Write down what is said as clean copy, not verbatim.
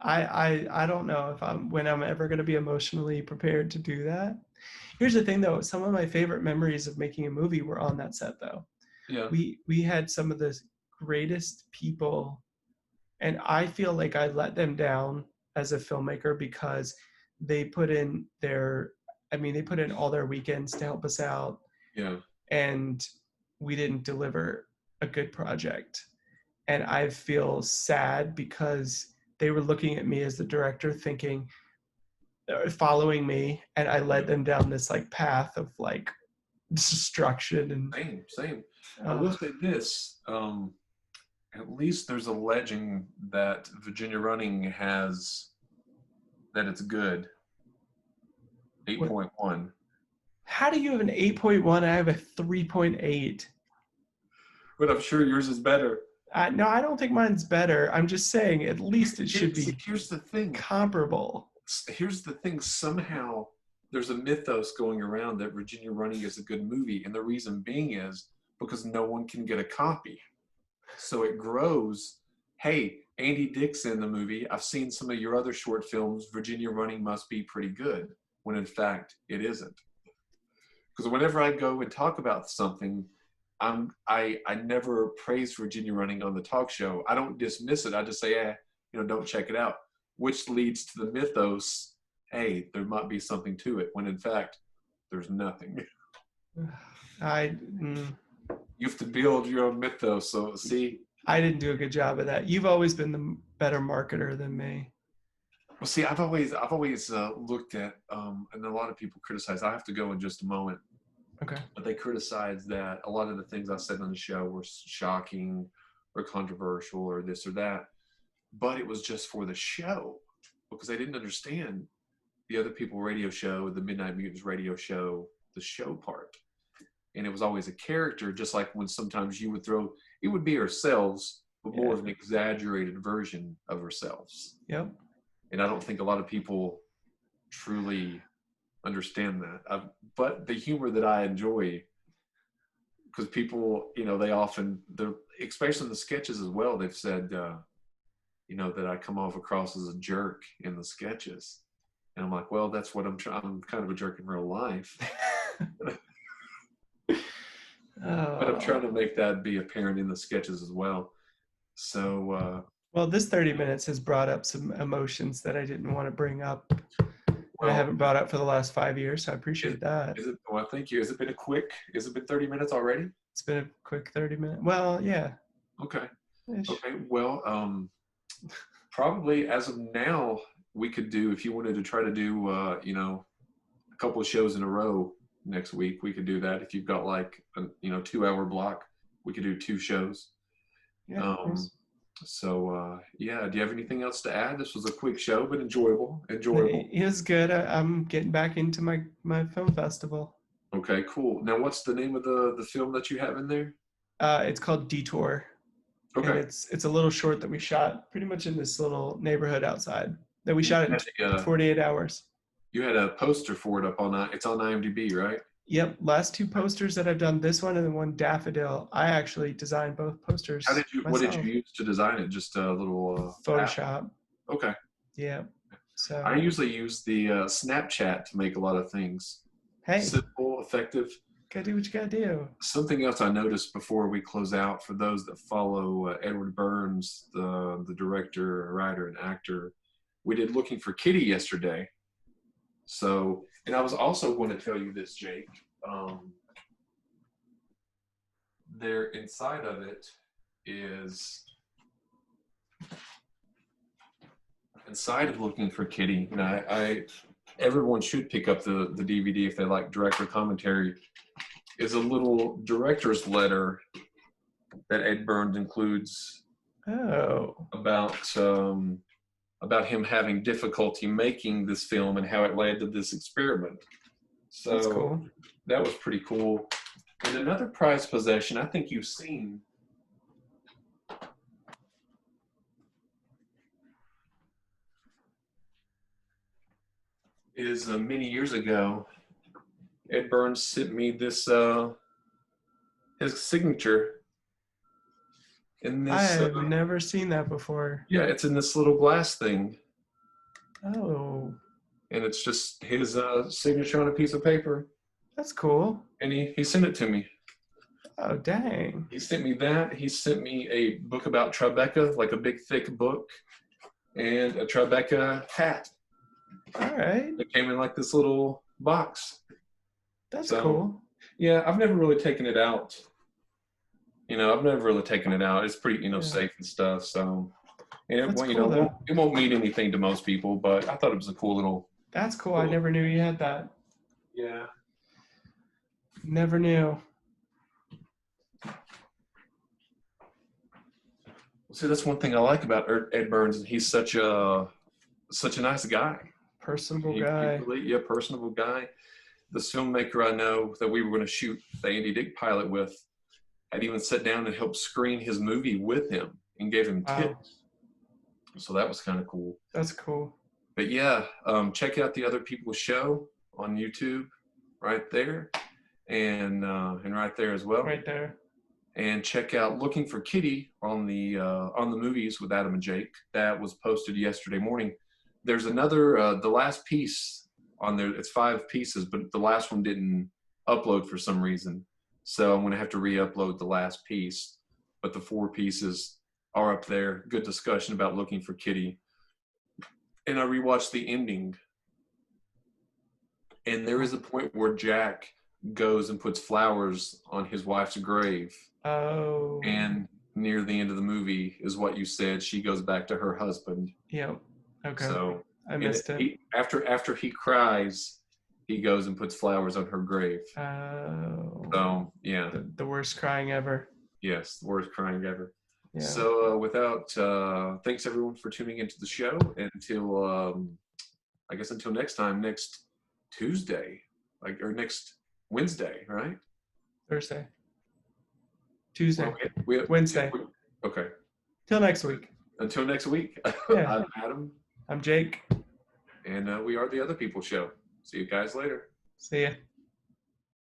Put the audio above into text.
I don't know if I'm ever going to be emotionally prepared to do that. Here's the thing though, some of my favorite memories of making a movie were on that set though. Yeah. We had some of the greatest people, and I feel like I let them down as a filmmaker because they put in their they put in all their weekends to help us out, Yeah. and we didn't deliver a good project. And I feel sad because they were looking at me as the director thinking, following me, and I Yeah. led them down this like path of like destruction and Same, same. I uh, will say this. At least there's a legend that Virginia Running has that it's good. what 8.1. how do you have an 8.1 and I have a 3.8? But I'm sure yours is better. No, I don't think mine's better. I'm just saying at least it should See, be here's the thing. comparable. Here's the thing. Somehow there's a mythos going around that Virginia Running is a good movie, and the reason being is because no one can get a copy. So it grows. Hey, Andy Dick's in the movie. I've seen some of your other short films. Virginia Running must be pretty good, when in fact it isn't. Because whenever I go and talk about something, I never praise Virginia Running on the talk show. I don't dismiss it. I just say, don't check it out, which leads to the mythos. Hey, there might be something to it, when in fact there's nothing. I mm, You have to build your own mythos. So see, I didn't do a good job of that. You've always been the better marketer than me. well, see, I've always looked at, and a lot of people criticize. I have to go in just a moment, Okay. but they criticize that a lot of the things I said on the show were shocking or controversial or this or that, but it was just for the show because they didn't understand the Other People radio show, the Midnight Mutants radio show, the show part, and it was always a character, just like when sometimes you would throw, it would be ourselves, but more Yeah. of an exaggerated version of ourselves. Yep. And I don't think a lot of people truly understand that. But the humor that I enjoy, because people, they often, they're, especially in the sketches as well, they've said, that I come off across as a jerk in the sketches. And I'm like, well, that's what I'm trying. I'm kind of a jerk in real life, but I'm trying Oh. to make that be apparent in the sketches as well. So, Well, this 30 minutes has brought up some emotions that I didn't want to bring up, that I well, haven't brought up for the last 5 years. So I is, appreciate that. is it, well, thank you. Has it been 30 minutes already? It's been a quick 30 minutes. Well, yeah. Okay. Ish. Okay. Well, probably as of now, we could do, if you wanted to try to do, a couple of shows in a row next week, we could do that. If you've got like a 2 hour block, we could do two shows. Yeah. Um, Nice. so yeah, do you have anything else to add? This was a quick show, but enjoyable. Enjoyable. It was good. I'm getting back into my film festival. Okay, cool. Now, what's the name of the film that you have in there? It's called Detour, and Okay. it's a little short that we shot pretty much in this little neighborhood outside. That we You shot in had a 48 hours. you had a poster for it up on it's on IMDb, right? Yep, last two posters that I've done, this one and then one daffodil. I actually designed both posters What did myself. you use to design it? Just a little app? Photoshop. Okay. Yeah. I So usually use the Snapchat to make a lot of things. hey, Simple, effective. gotta do what you gotta do. Something else I noticed before we close out, for those that follow Edward Burns, the director, writer, and actor, we did Looking for Kitty yesterday. So, and I was also going to tell you this, Jake. Um, there inside of it is inside of Looking for Kitty. And I everyone should pick up the DVD if they like director commentary. Is a little director's letter that Ed Burns includes Oh, about him having difficulty making this film and how it led to this experiment. that's So cool. that was pretty cool. And another prized possession I think you've seen is many years ago, Ed Burns sent me this his signature in I this have never seen that before. yeah, it's in this little glass thing. Oh, and it's just his signature on a piece of paper, that's cool. and he sent it to me. Oh, dang. He sent me that. He sent me a book about Tribeca, like a big thick book, and a Tribeca hat. All right. It came in like this little box. That's So cool. yeah, I've never really taken it out. I've never really taken it out. It's pretty, Yeah. safe and stuff. So, and it, That's well, cool, though. it won't mean anything to most people, but I thought it was a cool That's cool. I little, never knew you had that. yeah. Never knew. See, that's one thing I like about Ed Burns. He's such a nice guy. Personable He guy. really, yeah, personable guy. This filmmaker I know that we were going to shoot the Andy Dick pilot with had even sat down and helped screen his movie with him and gave him Wow. tips. So that was kind of cool. That's cool. But yeah, check out the Other People's Show on YouTube, right there, and right there as well. Right there. And check out Looking for Kitty on the movies with Adam and Jake. That was posted yesterday morning. There's another, the last piece on there. It's 5 pieces, but the last one didn't upload for some reason. So I'm going to have to re-upload the last piece. But the 4 pieces are up there. Good discussion about Looking for Kitty. And I rewatched the ending. And there is a point where Jack goes and puts flowers on his wife's grave. Oh. And near the end of the movie is what you said. She goes back to her husband. Yep. Okay. So I missed it. After he cries, he goes and puts flowers on her grave. Oh. So yeah. The worst crying ever. Yes, the worst crying ever. Yeah. So thanks everyone for tuning into the show. Until I guess until next time, next Tuesday, or next Wednesday, right? Thursday. Tuesday. Well, Wednesday. Okay. Till next week. Until next week. Yeah. I'm Adam. I'm Jake. And we are the Other People Show. See you guys later. See ya.